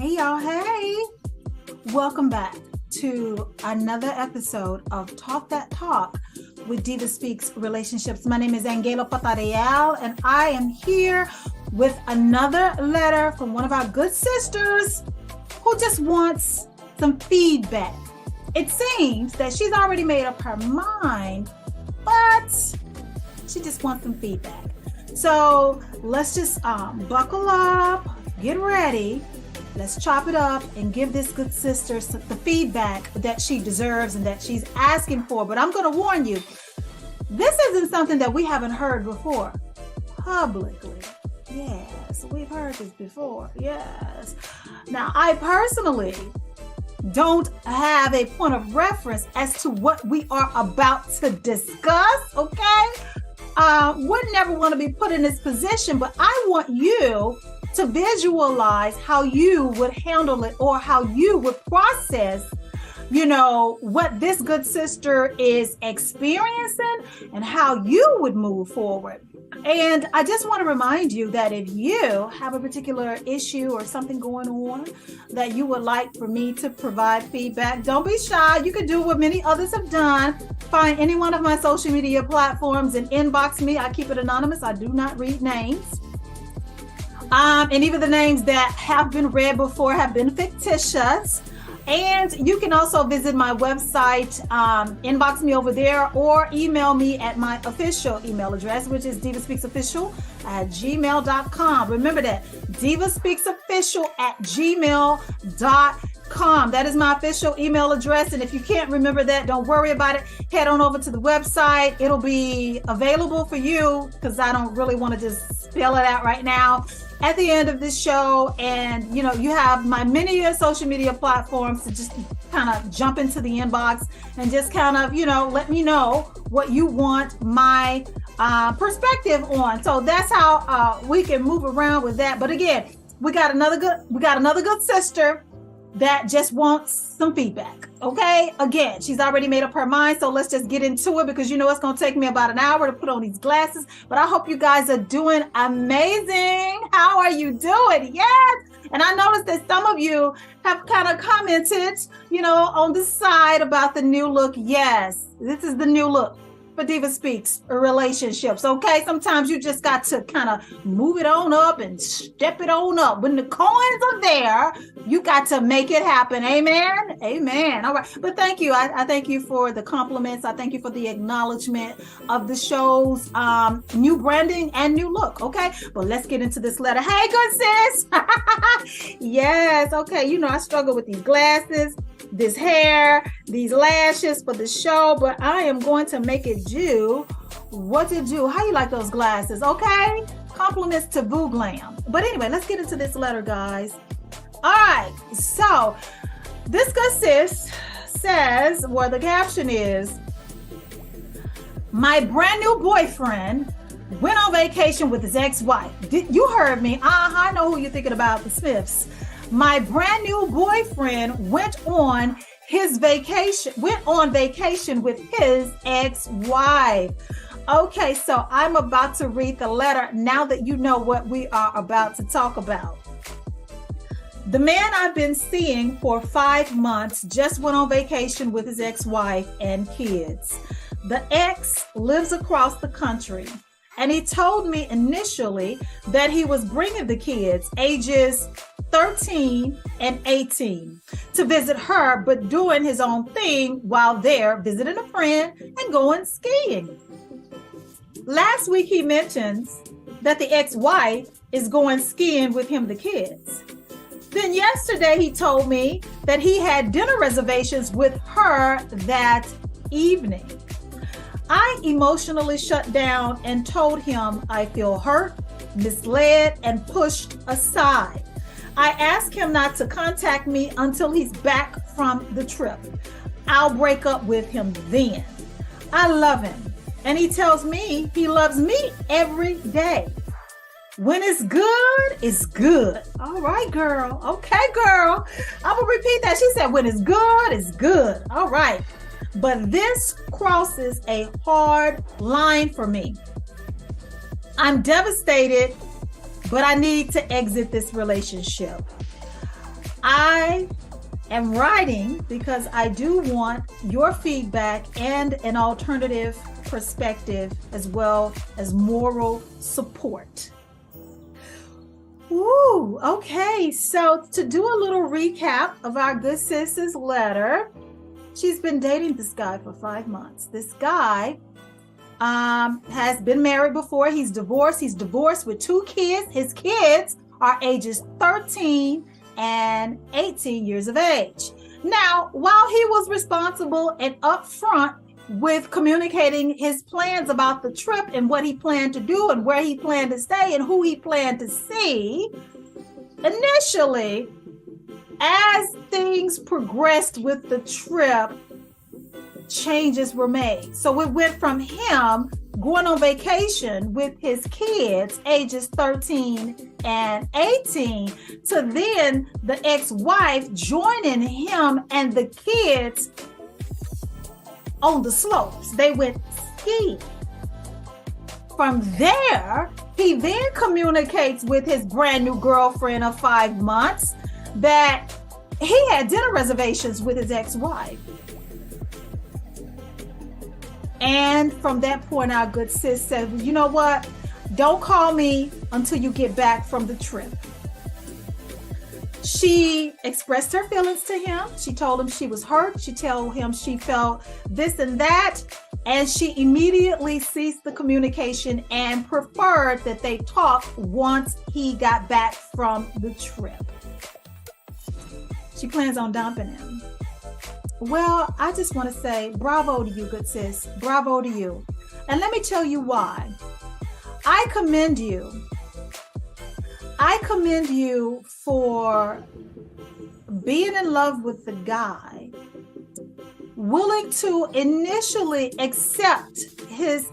Hey y'all, hey! Welcome back to another episode of Talk That Talk with DivaSpeaks Relationships. My name is AnGala Portorreal, and I am here with another letter from one of our good sisters who just wants some feedback. It seems that she's already made up her mind, but she just wants some feedback. So let's just buckle up, get ready. Let's chop it up and give this good sister the feedback that she deserves and that she's asking for. But I'm going to warn you, this isn't something that we haven't heard before publicly. Yes, we've heard this before. Yes. Now, I personally don't have a point of reference as to what we are about to discuss, okay? Would never want to be put in this position, but I want you to visualize how you would handle it or how you would process, what this good sister is experiencing and how you would move forward. And I just want to remind you that if you have a particular issue or something going on that you would like for me to provide feedback, don't be shy. You can do what many others have done. Find any one of my social media platforms and inbox me. I keep it anonymous. I do not read names. And even the names that have been read before have been fictitious. And you can also visit my website, inbox me over there, or email me at my official email address, which is divaspeaksofficial@gmail.com. Remember that, divaspeaksofficial@gmail.com. That is my official email address. And if you can't remember that, don't worry about it. Head on over to the website. It'll be available for you because I don't really want to just spell it out right now at the end of this show. And you have my many social media platforms to just kind of jump into the inbox and just kind of let me know what you want my perspective on. So that's how we can move around with that. But again, we got another good sister that just wants some feedback. Okay, again, she's already made up her mind, so let's just get into it because it's going to take me about an hour to put on these glasses. But I hope you guys are doing amazing. How are you doing? Yes. And I noticed that some of you have kind of commented, on the side about the new look. Yes, this is the new look for DivaSpeaks Relationships. Okay, sometimes you just got to kind of move it on up and step it on up. When the coins are there, you got to make it happen. Amen. Amen. All right. But thank you. I thank you for the compliments. I thank you for the acknowledgement of the show's new branding and new look. Okay. But let's get into this letter. Hey, good sis. Yes. Okay. I struggle with these glasses, this hair, these lashes for the show, but I am going to make it do what it do. How you like those glasses? Okay. Compliments to Boo Glam. But anyway, let's get into this letter, guys. All right, so this good sis says, where the caption is, my brand new boyfriend went on vacation with his ex-wife. You heard me. I know who you're thinking about, the Smiths. My brand new boyfriend went on vacation with his ex-wife. Okay, so I'm about to read the letter now that you know what we are about to talk about. The man I've been seeing for 5 months just went on vacation with his ex-wife and kids. The ex lives across the country, and he told me initially that he was bringing the kids, ages 13 and 18, to visit her, but doing his own thing while there, visiting a friend and going skiing. Last week, he mentions that the ex-wife is going skiing with him, the kids. Then yesterday, he told me that he had dinner reservations with her that evening. I emotionally shut down and told him I feel hurt, misled, and pushed aside. I asked him not to contact me until he's back from the trip. I'll break up with him then. I love him, and he tells me he loves me every day. When it's good, it's good. All right, girl. Okay, girl. I'm going to repeat that. She said, when it's good, it's good. All right. But this crosses a hard line for me. I'm devastated, but I need to exit this relationship. I am writing because I do want your feedback and an alternative perspective, as well as moral support. Ooh, okay. So to do a little recap of our good sis's letter, she's been dating this guy for 5 months. This guy has been married before. He's divorced. He's divorced with 2 kids. His kids are ages 13 and 18 years of age. Now, while he was responsible and upfront with communicating his plans about the trip and what he planned to do and where he planned to stay and who he planned to see, initially, as things progressed with the trip, changes were made. So it went from him going on vacation with his kids, ages 13 and 18, to then the ex-wife joining him and the kids on the slopes. They went skiing. From there, he then communicates with his brand new girlfriend of 5 months that he had dinner reservations with his ex-wife. And from that point, our good sis said, you know what? Don't call me until you get back from the trip. She expressed her feelings to him. She told him she was hurt. She told him she felt this and that. And she immediately ceased the communication and preferred that they talk once he got back from the trip. She plans on dumping him. Well, I just want to say bravo to you, good sis. Bravo to you. And let me tell you why. I commend you. I commend you for being in love with the guy, willing to initially accept his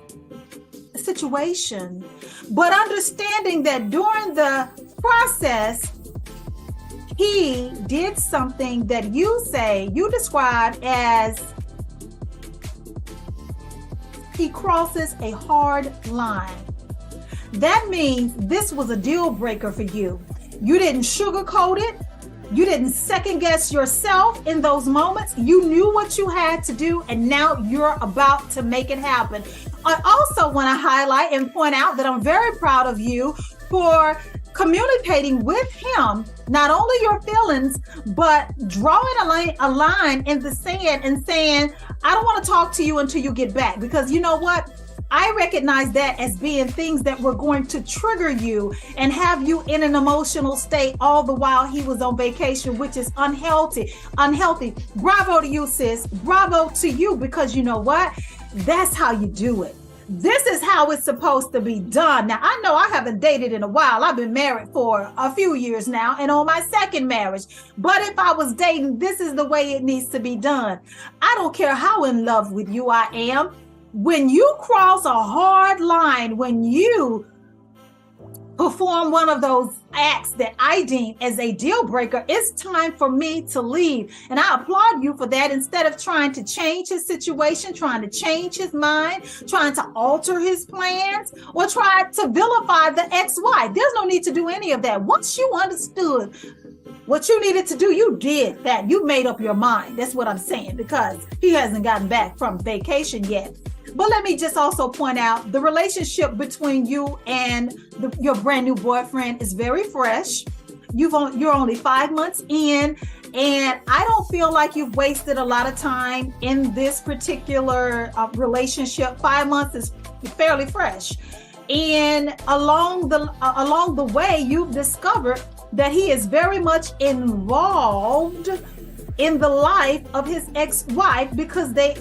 situation, but understanding that during the process, he did something that you described as he crosses a hard line. That means this was a deal breaker for you. You didn't sugarcoat it. You didn't second guess yourself in those moments. You knew what you had to do, and now you're about to make it happen. I also want to highlight and point out that I'm very proud of you for communicating with him, not only your feelings, but drawing a line in the sand and saying, I don't want to talk to you until you get back. Because you know what? I recognize that as being things that were going to trigger you and have you in an emotional state all the while he was on vacation, which is unhealthy. Bravo to you, sis. Bravo to you, because you know what? That's how you do it. This is how it's supposed to be done. Now, I know I haven't dated in a while. I've been married for a few years now and on my second marriage. But if I was dating, this is the way it needs to be done. I don't care how in love with you I am. When you cross a hard line, when you perform one of those acts that I deem as a deal breaker, it's time for me to leave. And I applaud you for that. Instead of trying to change his situation, trying to change his mind, trying to alter his plans, or try to vilify the ex-wife. There's no need to do any of that. Once you understood what you needed to do, you did that. You made up your mind. That's what I'm saying, because he hasn't gotten back from vacation yet. But let me just also point out the relationship between you and your brand new boyfriend is very fresh. You're only 5 months in, and I don't feel like you've wasted a lot of time in this particular relationship. 5 months is fairly fresh. And along the way, you've discovered that he is very much involved in the life of his ex-wife, because they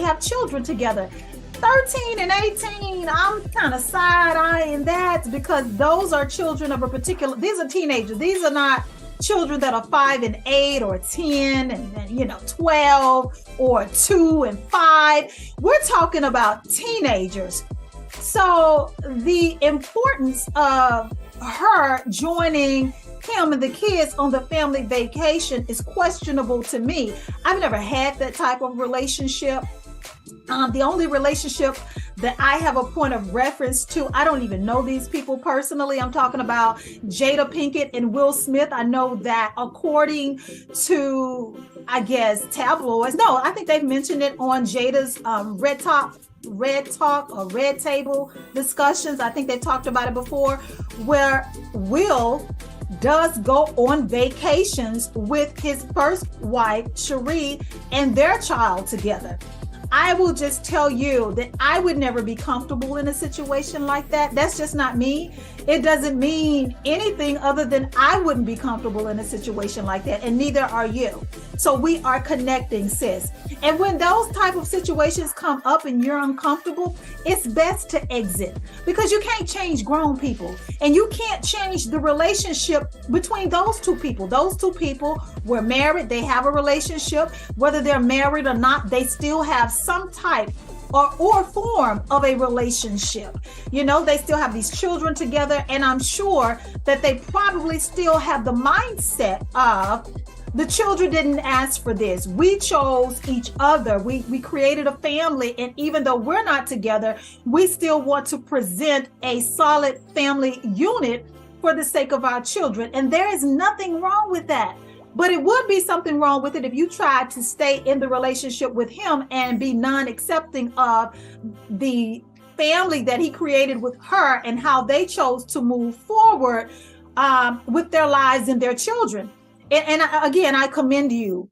have children together. 13 and 18, I'm kind of side-eyeing that, because those are children of these are teenagers. These are not children that are 5 and 8 or 10 and 12 or 2 and 5. We're talking about teenagers. So the importance of her joining him and the kids on the family vacation is questionable to me. I've never had that type of relationship. The only relationship that I have a point of reference to. I don't even know these people personally. I'm talking about Jada Pinkett and Will Smith. I know that according to, I guess, tabloids. No, I think they've mentioned it on Jada's Red Talk or Red Table discussions. I think they talked about it before, where Will does go on vacations with his first wife, Cherie, and their child together. I will just tell you that I would never be comfortable in a situation like that. That's just not me. It doesn't mean anything other than I wouldn't be comfortable in a situation like that, and neither are you. So we are connecting, sis. And when those type of situations come up and you're uncomfortable, it's best to exit, because you can't change grown people, and you can't change the relationship between those two people. Those two people were married. They have a relationship. Whether they're married or not, they still have some type or form of a relationship. You know, they still have these children together, and I'm sure that they probably still have the mindset of, the children didn't ask for this. We chose each other. We created a family, and even though we're not together, we still want to present a solid family unit for the sake of our children. And there is nothing wrong with that. But it would be something wrong with it if you tried to stay in the relationship with him and be non-accepting of the family that he created with her and how they chose to move forward with their lives and their children. And again, I commend you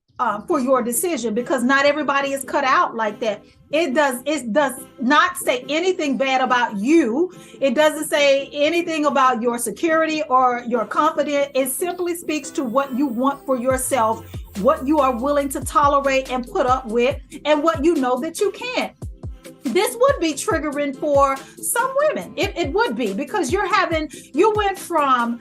for your decision, because not everybody is cut out like that. It does not say anything bad about you. It doesn't say anything about your security or your confidence. It simply speaks to what you want for yourself, what you are willing to tolerate and put up with, and what you know that you can't. This would be triggering for some women. It would be, because you went from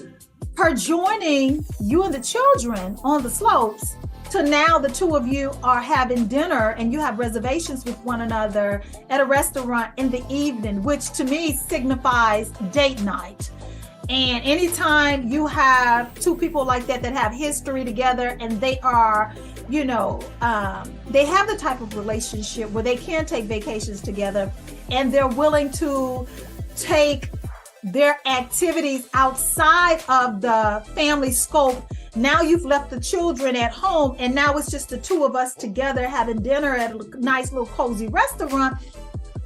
her joining you and the children on the slopes to now the two of you are having dinner and you have reservations with one another at a restaurant in the evening, which to me signifies date night. And anytime you have two people like that have history together, and they are, you know, they have the type of relationship where they can take vacations together, and they're willing to take their activities outside of the family scope. Now you've left the children at home, and now it's just the two of us together having dinner at a nice little cozy restaurant.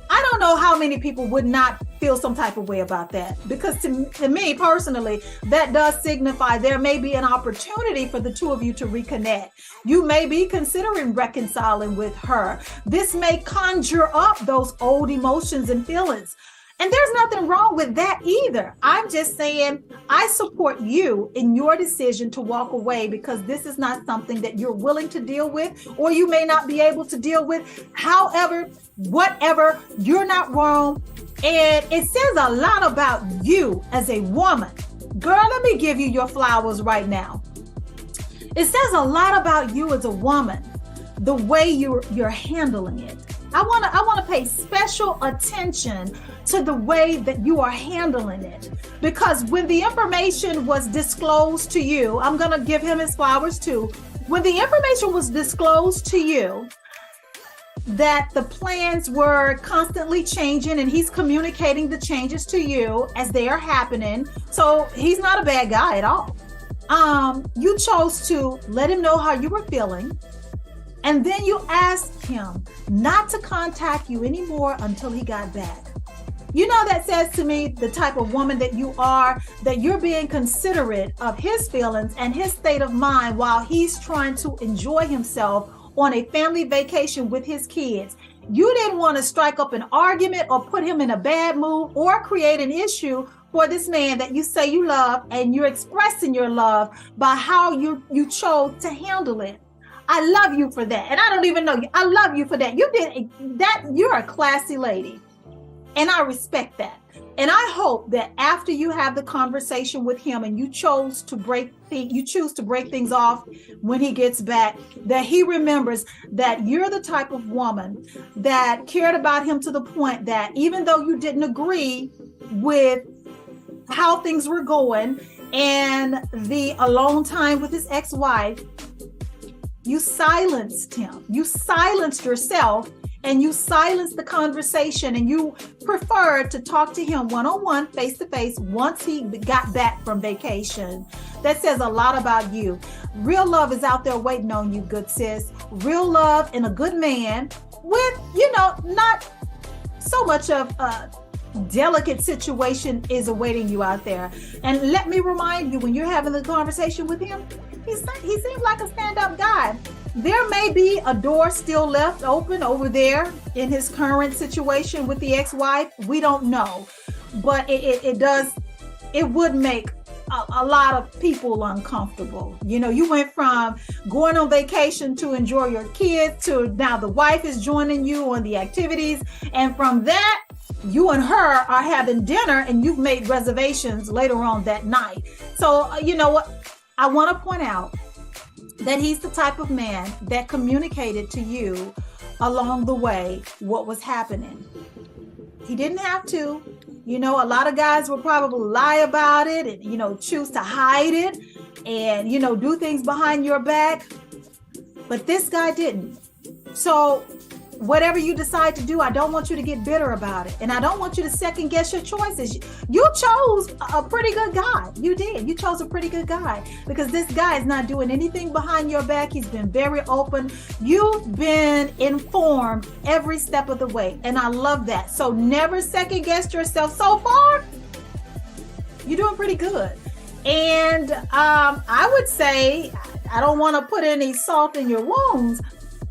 I don't know how many people would not feel some type of way about that, because to me personally, that does signify there may be an opportunity for the two of you to reconnect. You may be considering reconciling with her. This may conjure up those old emotions and feelings. And there's nothing wrong with that either. I'm just saying I support you in your decision to walk away, because this is not something that you're willing to deal with, or you may not be able to deal with. However, whatever, you're not wrong. And it says a lot about you as a woman. Girl, let me give you your flowers right now. It says a lot about you as a woman, the way you're handling it. I want to pay special attention to the way that you are handling it, because when the information was disclosed to you, I'm going to give him his flowers too. When the information was disclosed to you that the plans were constantly changing, and he's communicating the changes to you as they are happening. So he's not a bad guy at all. You chose to let him know how you were feeling. And then you asked him not to contact you anymore until he got back. You know, that says to me the type of woman that you are, that you're being considerate of his feelings and his state of mind while he's trying to enjoy himself on a family vacation with his kids. You didn't want to strike up an argument or put him in a bad mood or create an issue for this man that you say you love, and you're expressing your love by how you chose to handle it. I love you for that. And I don't even know you. I love you for that. You did that. You're a classy lady. And I respect that. And I hope that after you have the conversation with him and you choose to break things off when he gets back, that he remembers that you're the type of woman that cared about him to the point that even though you didn't agree with how things were going and the alone time with his ex-wife, you silenced him. You silenced yourself and you silence the conversation and you prefer to talk to him one-on-one, face-to-face, once he got back from vacation, that says a lot about you. Real love is out there waiting on you, good sis. Real love and a good man with, not so much of a delicate situation is awaiting you out there. And let me remind you, when you're having the conversation with him, he seems like a stand-up guy. There may be a door still left open over there in his current situation with the ex-wife. We don't know, but it would make a lot of people uncomfortable. You went from going on vacation to enjoy your kids to now the wife is joining you on the activities. And from that, you and her are having dinner and you've made reservations later on that night. So, you know what? I want to point out that he's the type of man that communicated to you along the way what was happening. He didn't have to. A lot of guys will probably lie about it and, choose to hide it and, do things behind your back. But this guy didn't. So whatever you decide to do, I don't want you to get bitter about it. And I don't want you to second guess your choices. You chose a pretty good guy. You did. You chose a pretty good guy because this guy is not doing anything behind your back. He's been very open. You've been informed every step of the way. And I love that. So never second guess yourself. So far, you're doing pretty good. And I would say, I don't want to put any salt in your wounds,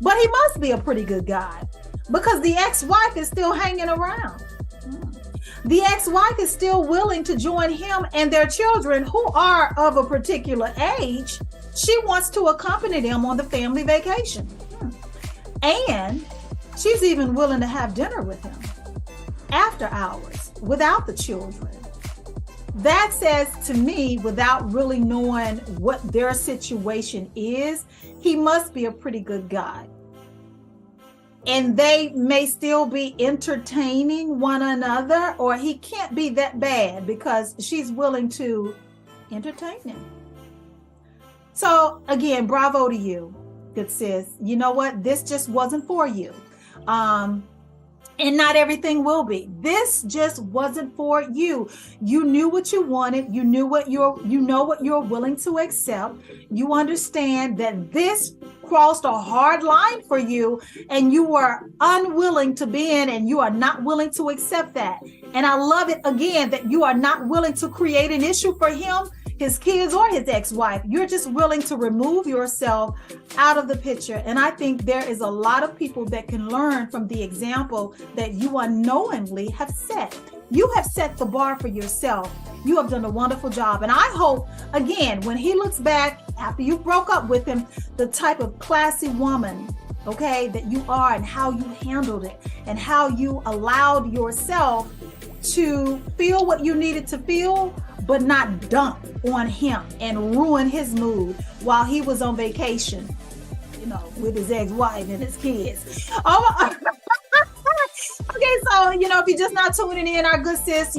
but he must be a pretty good guy because the ex-wife is still hanging around. The ex-wife is still willing to join him and their children who are of a particular age. She wants to accompany them on the family vacation. And she's even willing to have dinner with him after hours without the children. That says to me, without really knowing what their situation is, he must be a pretty good guy. And they may still be entertaining one another, or he can't be that bad because she's willing to entertain him. So again, bravo to you, good sis. You know what? This just wasn't for you. And not everything will be. This just wasn't for you. You knew what you wanted. You know what you're willing to accept. You understand that this crossed a hard line for you and you were unwilling to be in, and you are not willing to accept that. And I love it again that you are not willing to create an issue for him, his kids, or his ex-wife. You're just willing to remove yourself out of the picture. And I think there is a lot of people that can learn from the example that you unknowingly have set. You have set the bar for yourself. You have done a wonderful job. And I hope, again, when he looks back after you broke up with him, the type of classy woman, okay, that you are, and how you handled it, and how you allowed yourself to feel what you needed to feel, but not dump on him and ruin his mood while he was on vacation, with his ex-wife and his kids. Oh, okay, so, if you're just not tuning in, our good sis,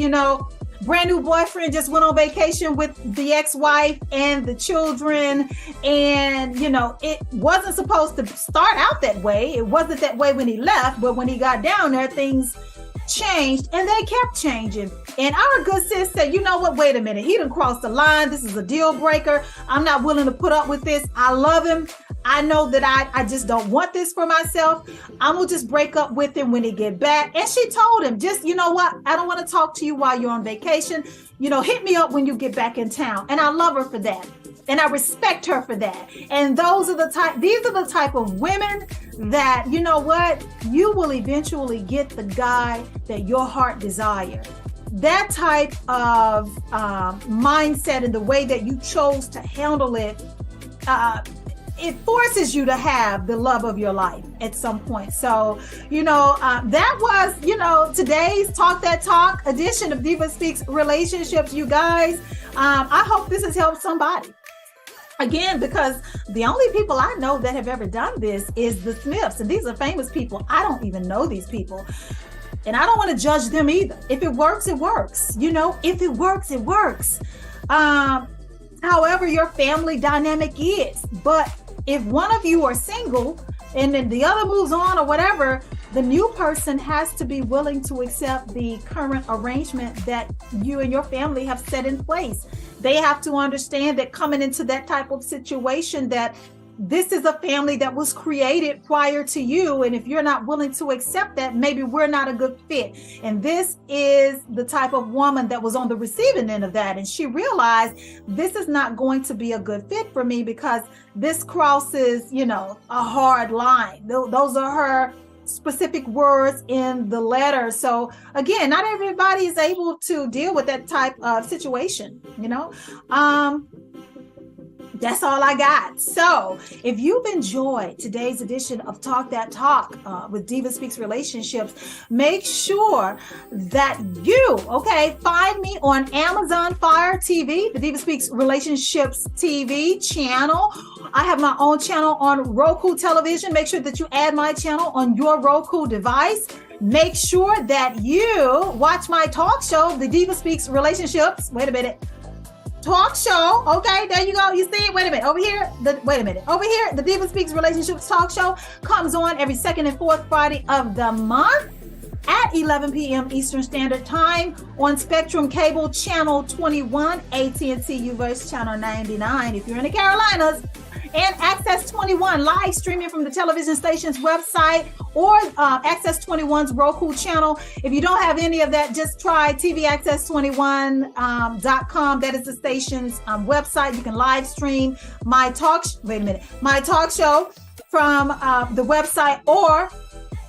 brand new boyfriend just went on vacation with the ex-wife and the children. And, it wasn't supposed to start out that way. It wasn't that way when he left, but when he got down there, things changed, and they kept changing. And our good sis said, you know what, wait a minute, he done crossed the line. This is a deal breaker. I'm not willing to put up with this. I love him. I know that I just don't want this for myself. I'm gonna just break up with him when he get back. And she told him, just, you know what, I don't want to talk to you while you're on vacation. Hit me up when you get back in town. And I love her for that. And I respect her for that. And these are the type of women that, you know what, you will eventually get the guy that your heart desires. That type of mindset and the way that you chose to handle it, it forces you to have the love of your life at some point. So, that was, today's Talk That Talk edition of DivaSpeaks Relationships, you guys. I hope this has helped somebody. Again, because the only people I know that have ever done this is the Smiths. And these are famous people. I don't even know these people. And I don't want to judge them either. If it works, it works. If it works, it works. However your family dynamic is. But if one of you are single and then the other moves on or whatever, the new person has to be willing to accept the current arrangement that you and your family have set in place. They have to understand that coming into that type of situation, that this is a family that was created prior to you. And if you're not willing to accept that, maybe we're not a good fit. And this is the type of woman that was on the receiving end of that. And she realized this is not going to be a good fit for me because this crosses, a hard line. Those are her specific words in the letter. So again, not everybody is able to deal with that type of situation, That's all I got. So if you've enjoyed today's edition of Talk That Talk with DivaSpeaks Relationships, make sure that you, find me on Amazon Fire TV, the DivaSpeaks Relationships TV channel. I have my own channel on Roku television. Make sure that you add my channel on your Roku device. Make sure that you watch my talk show, the DivaSpeaks Relationships. Wait a minute. Talk show. Okay, there you go. You see it? Wait a minute. Over here, the DivaSpeaks Relationships talk show comes on every second and fourth Friday of the month at 11 p.m. Eastern Standard Time on Spectrum Cable Channel 21, AT&T U-verse Channel 99 if you're in the Carolinas, and Access 21 live streaming from the television station's website or Access 21's Roku channel. If you don't have any of that, just try tvaccess21.com. That is the station's website. You can live stream my talk show from the website,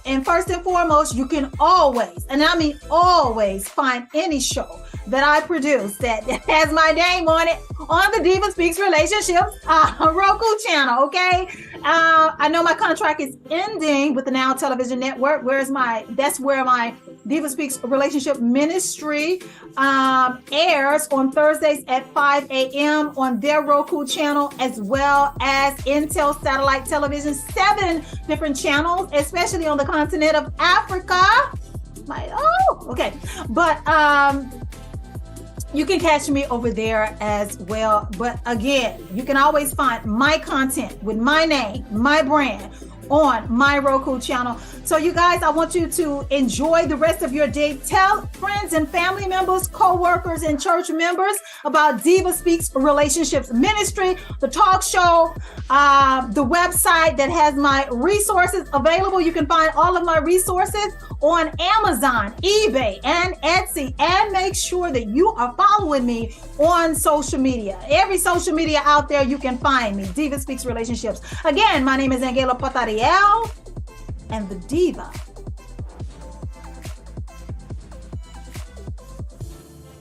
and first and foremost, you can always, and I mean always, find any show that I produce that has my name on it on the DivaSpeaks Relationships Roku channel, okay? I know my contract is ending with the Now Television Network. That's where my DivaSpeaks Relationship Ministry airs on Thursdays at 5 a.m. on their Roku channel, as well as Intel Satellite Television, 7 different channels, especially on the continent of Africa. But you can catch me over there as well. But again, you can always find my content with my name, my brand, on my Roku channel. So you guys, I want you to enjoy the rest of your day. Tell friends and family members, co-workers, and church members about DivaSpeaks Relationships Ministry, the talk show, the website that has my resources available. You can find all of my resources on Amazon, eBay, and Etsy. And make sure that you are following me on social media. Every social media out there, you can find me, DivaSpeaks Relationships. Again, my name is AnGala Portorreal, and the Diva